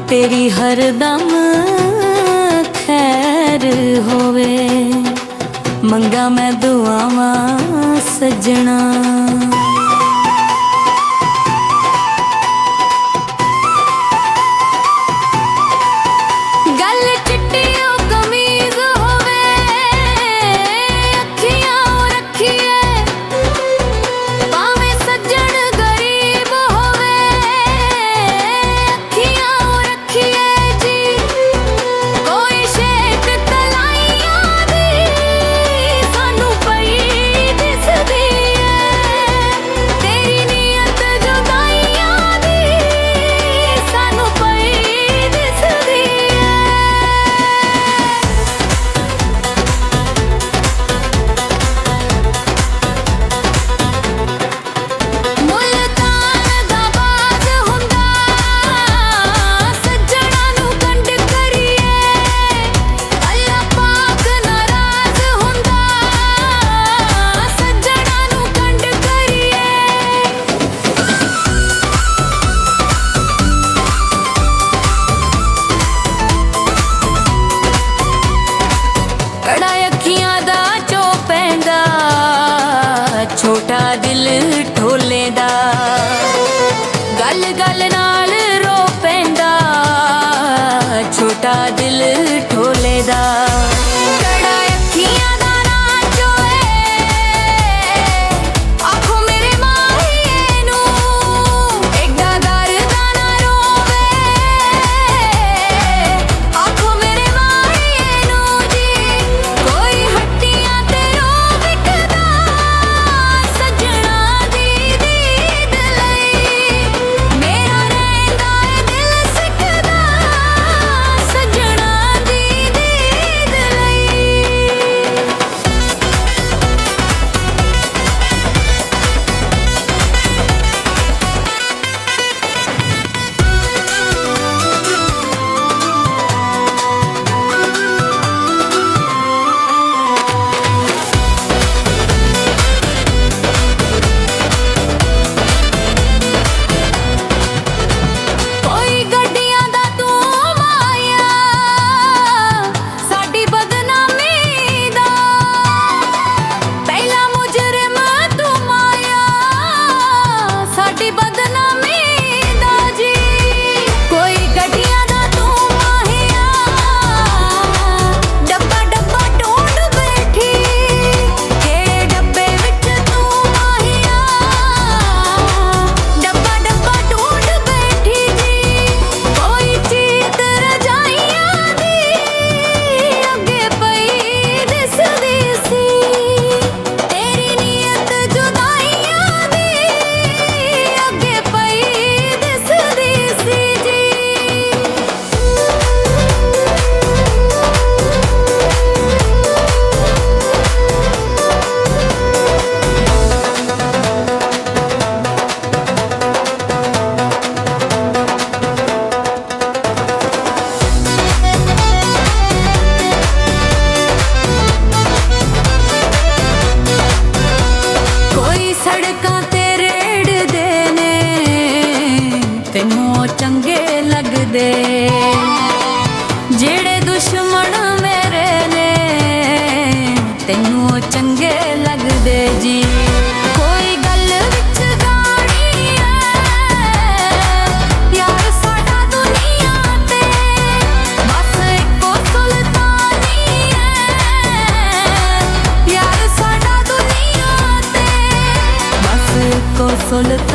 तेरी हरदम खैर होवे, मंगा मैं दुआवां सजना। गल चिट्टी कमीज होवे, अखियां रखिए, भावें सज्जन गरीब होवे, अखियां रखिए जी। कोई शेत तलाइयां दी सानू पई दिसदी है, तेरी नीयत जुदाइयां दी सानू पई दिसदी है। मुल्तान दा बाज हुंदा सज्जणा नू कंड करिए, अल्लाह पाक नाराज हुंदा सज्जणा नू कंड करिए। कड़ा अखियां दा चो पैंदा, छोटा दिल ढोले दा, गल गल नाल रो पैंदा, छोटा दिल ढोले दा। कड़ा अखियां दा नाचो आखो मेरे माहिए नू, एडा दर्द ना रोवे, आखो मेरे माहिए नू जी। कोई हट्टियां ते रो विकदा सजना दी दीद लई, मेरा रहिंदा ए दिल सिकदा सजना दी दीद लई। कोई गड्डियां दा तू माया, साडी बदनामी दा पहला मुजरिम तू माया, साडी बदनामी दा जी। कोई गड्डियां दा तू माहिया, डब्बा डब्बा ढूंढ बैठी, केड़े डब्बे विच तू माहिया, डब्बा डब्बा ढूंढ बैठी जी। कोई चीत रजाइयां दी अगे पई दिसदी सी, तेरी नीयत जुदाइयां दी अगे पई दिसदी सी जी। कोई सड़कां ते रेड़दे ने, तैनू चंगे लगदे, जेड़े दुश्मन मेरे ने तैनू चंगे लगदे जी। कोई गल विच गानी है, यार साडा दुनिया ते बस इक्को सुल्तानी है, यार साडा दुनिया ते बस इक्को सुल्तानी